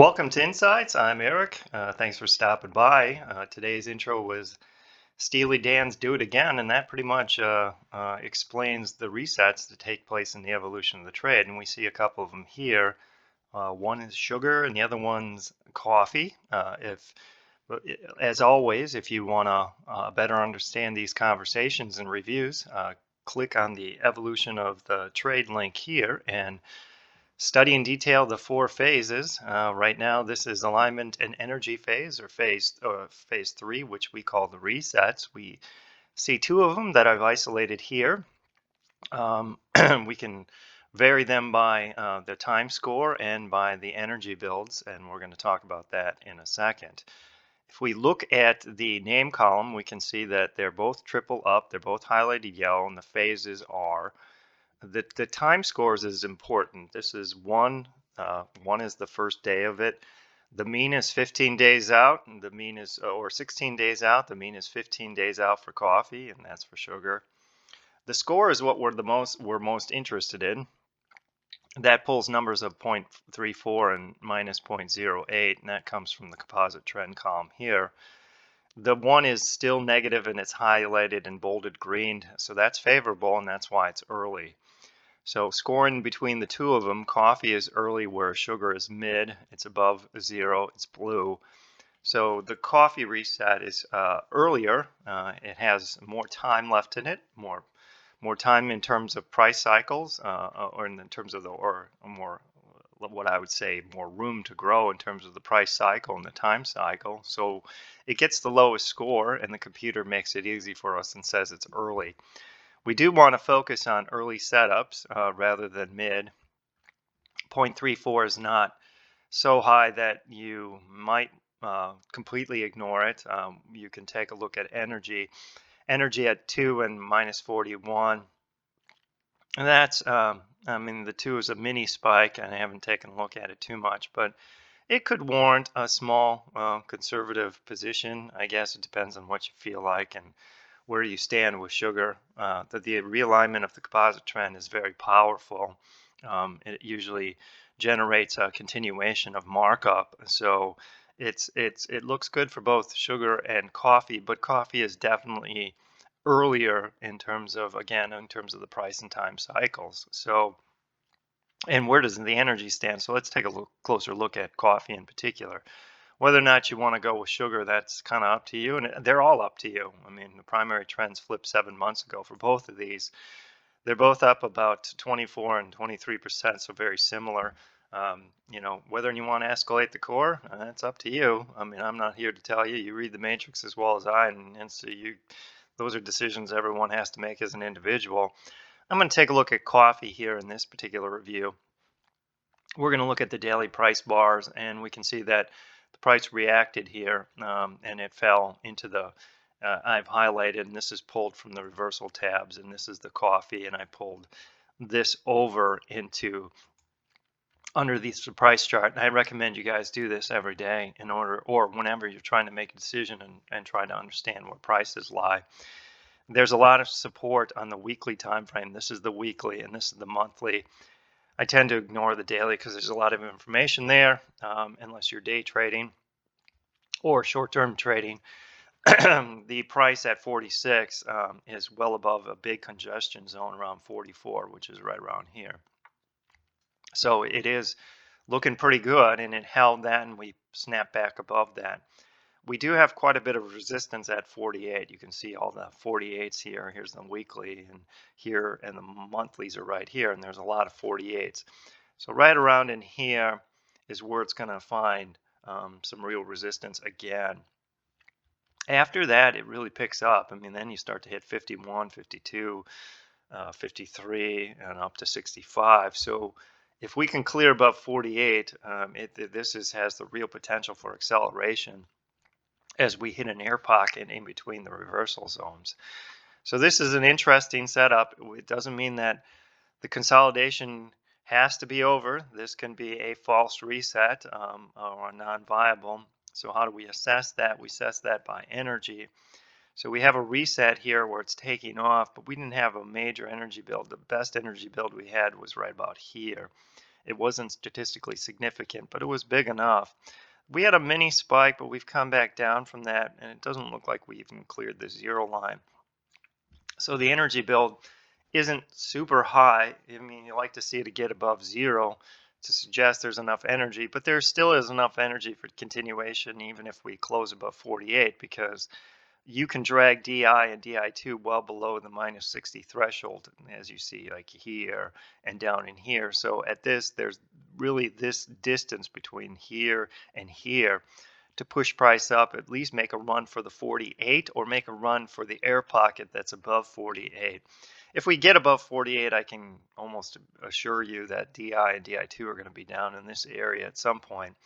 Welcome to Insights. I'm Eric. Thanks for stopping by. Today's intro was Steely Dan's Do It Again, and that pretty much explains the resets that take place in the evolution of the trade. And we see a couple of them here. One is sugar, and the other one's coffee. As always, if you want to better understand these conversations and reviews, click on the evolution of the trade link here and study in detail the four phases. Right now, this is alignment and energy phase, or phase three, which we call the resets. We see two of them that I've isolated here. We can vary them by the time score and by the energy builds, and we're going to talk about that in a second. If we look at the name column, we can see that they're both triple up, they're both highlighted yellow, and the phases are the time scores is important. This is one is the first day of it. The mean is 15 days out, and the mean is or 16 days out. The mean is 15 days out for coffee, and that's for sugar. The score is what we're most interested in. That pulls numbers of 0.34 and minus 0.08, and that comes from the composite trend column here. The one is still negative and it's highlighted and bolded green, so that's favorable, and that's why it's early. So scoring between the two of them, coffee is early where sugar is mid. It's above 0, it's blue. So the coffee reset is earlier. It has more time left in it, more time in terms of price cycles, or in terms of or more, what I would say, more room to grow in terms of the price cycle and the time cycle. So it gets the lowest score, and the computer makes it easy for us and says it's early. We do want to focus on early setups rather than mid. 0.34 is not so high that you might completely ignore it. You can take a look at energy. Energy at 2 and minus 41. And that's, I mean, the 2 is a mini spike, and I haven't taken a look at it too much, but it could warrant a small conservative position. I guess it depends on what you feel like and where you stand with sugar. That the realignment of the composite trend is very powerful. It usually generates a continuation of markup. So it looks good for both sugar and coffee, but coffee is definitely earlier in terms of the price and time cycles. So, and where does the energy stand? So let's take a closer look at coffee in particular. Whether or not you want to go with sugar, that's kind of up to you, and they're all up to you. I mean, the primary trends flipped 7 months ago for both of these. They're both up about 24 and 23%, so very similar. Whether you want to escalate the core, that's up to you. I mean, I'm not here to tell you. You read the matrix as well as I, and so those are decisions everyone has to make as an individual. I'm going to take a look at coffee here in this particular review. We're going to look at the daily price bars, and we can see that the price reacted here, and it fell into the I've highlighted, and this is pulled from the reversal tabs, and this is the coffee, and I pulled this over into under the price chart. And I recommend you guys do this every day in order, or whenever you're trying to make a decision and try to understand where prices lie. There's a lot of support on the weekly time frame. This is the weekly, and this is the monthly. I tend to ignore the daily because there's a lot of information there, unless you're day trading or short-term trading. The price at 46 is well above a big congestion zone around 44, which is right around here. So it is looking pretty good, and it held that, and we snapped back above that. We do have quite a bit of resistance at 48. You can see all the 48s here. Here's the weekly, and here, and the monthlies are right here, and there's a lot of 48s. So right around in here is where it's going to find some real resistance again. After that, it really picks up. I mean, then you start to hit 51, 52, 53, and up to 65. So if we can clear above 48, this has the real potential for acceleration as we hit an air pocket in between the reversal zones. So this is an interesting setup. It doesn't mean that the consolidation has to be over. This can be a false reset or non-viable. So how do we assess that? We assess that by energy. So we have a reset here where it's taking off, but we didn't have a major energy build. The best energy build we had was right about here. It wasn't statistically significant, but it was big enough. We had a mini spike, but we've come back down from that, and it doesn't look like we even cleared the zero line. So the energy build isn't super high. I mean, you like to see it to get above zero to suggest there's enough energy, but there still is enough energy for continuation, even if we close above 48, because you can drag DI and DI2 well below the -60 threshold, as you see, like here and down in here. So at this, there's really this distance between here and here to push price up, at least make a run for the 48 or make a run for the air pocket that's above 48. If we get above 48, I can almost assure you that DI and DI2 are going to be down in this area at some point.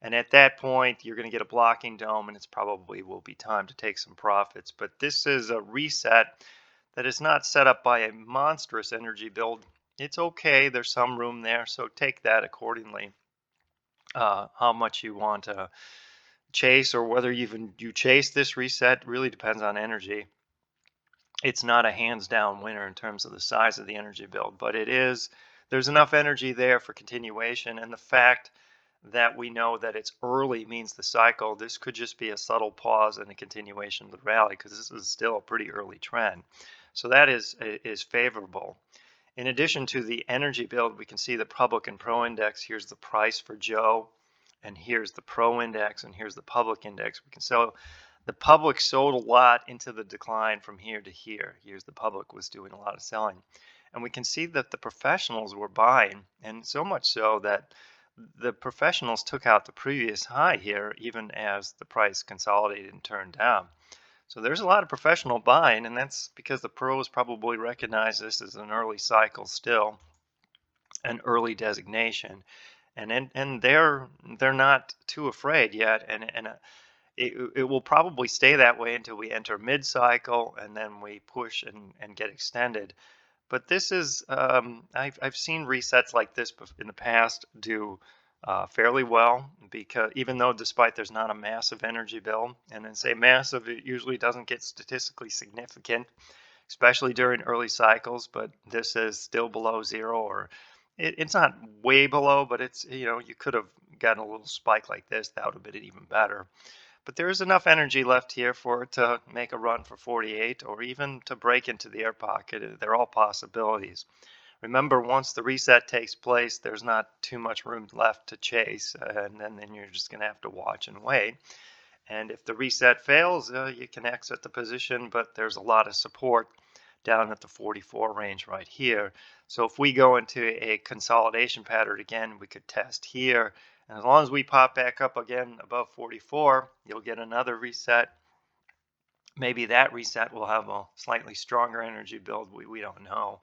And at that point, you're going to get a blocking dome, and it's probably will be time to take some profits. But this is a reset that is not set up by a monstrous energy build. It's okay. There's some room there, so take that accordingly. How much you want to chase, or whether even you chase this reset, really depends on energy. It's not a hands down winner in terms of the size of the energy build, but there's enough energy there for continuation. And the fact that we know that it's early means the cycle, this could just be a subtle pause and a continuation of the rally, because this is still a pretty early trend. So that is favorable. In addition to the energy build, we can see the public and pro index. Here's the price for Joe, and here's the pro index, and here's the public index. We can sell. The public sold a lot into the decline from here to here. Here's the public was doing a lot of selling. And we can see that the professionals were buying, and so much so that the professionals took out the previous high here, even as the price consolidated and turned down. So there's a lot of professional buying, and that's because the pros probably recognize this as an early cycle still, an early designation, and they're not too afraid yet, and it will probably stay that way until we enter mid-cycle, and then we push and get extended. But this is, I've seen resets like this in the past do fairly well, because even though despite there's not a massive energy build, and then say massive, it usually doesn't get statistically significant, especially during early cycles, but this is still below zero, or it's not way below, but it's, you could have gotten a little spike like this. That would have been even better. But there is enough energy left here for it to make a run for 48, or even to break into the air pocket. They're all possibilities. Remember, once the reset takes place, there's not too much room left to chase, and then you're just going to have to watch and wait. And if the reset fails, you can exit the position, but there's a lot of support down at the 44 range right here. So if we go into a consolidation pattern again, we could test here. And as long as we pop back up again above 44, you'll get another reset. Maybe that reset will have a slightly stronger energy build. We don't know.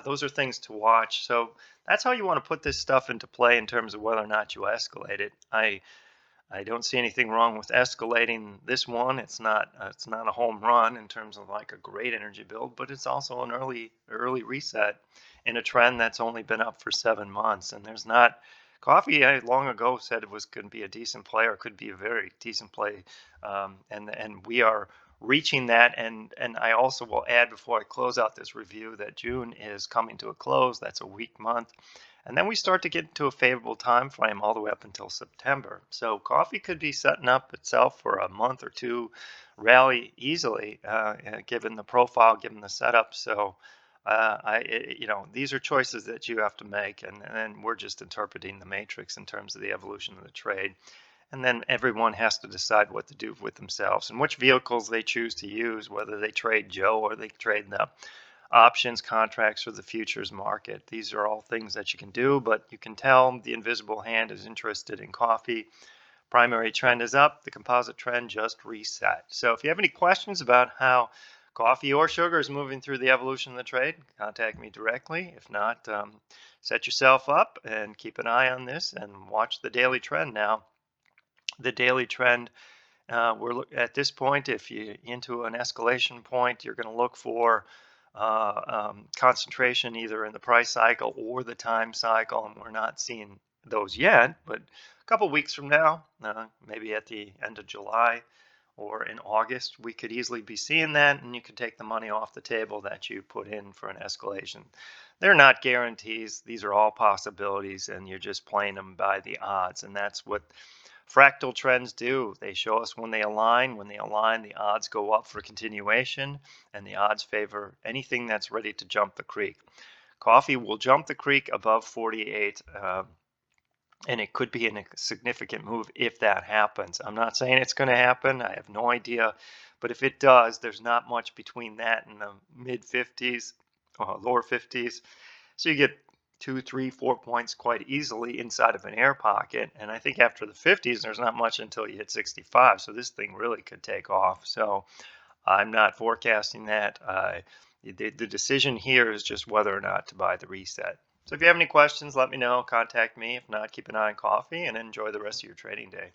Those are things to watch. So that's how you want to put this stuff into play in terms of whether or not you escalate it. I don't see anything wrong with escalating this one. It's not a home run in terms of like a great energy build, but it's also an early reset in a trend that's only been up for 7 months. And there's not coffee. I long ago said it was going to be a decent play, or could be a very decent play, and we are reaching that. And I also will add, before I close out this review, that June is coming to a close. That's a weak month. And then we start to get into a favorable time frame all the way up until September. So coffee could be setting up itself for a month or two rally easily, given the profile, given the setup. So these are choices that you have to make, and then we're just interpreting the matrix in terms of the evolution of the trade. And then everyone has to decide what to do with themselves and which vehicles they choose to use, whether they trade Joe or they trade the options contracts or the futures market. These are all things that you can do, but you can tell the invisible hand is interested in coffee. Primary trend is up. The composite trend just reset. So if you have any questions about how coffee or sugar is moving through the evolution of the trade, contact me directly. If not, set yourself up and keep an eye on this and watch the daily trend now. The daily trend, we're at this point, if you're into an escalation point, you're going to look for concentration either in the price cycle or the time cycle, and we're not seeing those yet, but a couple weeks from now, maybe at the end of July or in August, we could easily be seeing that, and you could take the money off the table that you put in for an escalation. They're not guarantees. These are all possibilities, and you're just playing them by the odds. And that's what fractal trends do. They show us when they align. When they align, the odds go up for continuation, and the odds favor anything that's ready to jump the creek. Coffee will jump the creek above 48. And it could be a significant move if that happens. I'm not saying it's going to happen. I have no idea. But if it does, there's not much between that and the mid 50s, lower 50s. So you get 2, 3, 4 points quite easily inside of an air pocket. And I think after the 50s, there's not much until you hit 65. So this thing really could take off. So I'm not forecasting that. The decision here is just whether or not to buy the reset. So if you have any questions, let me know. Contact me. If not, keep an eye on coffee and enjoy the rest of your trading day.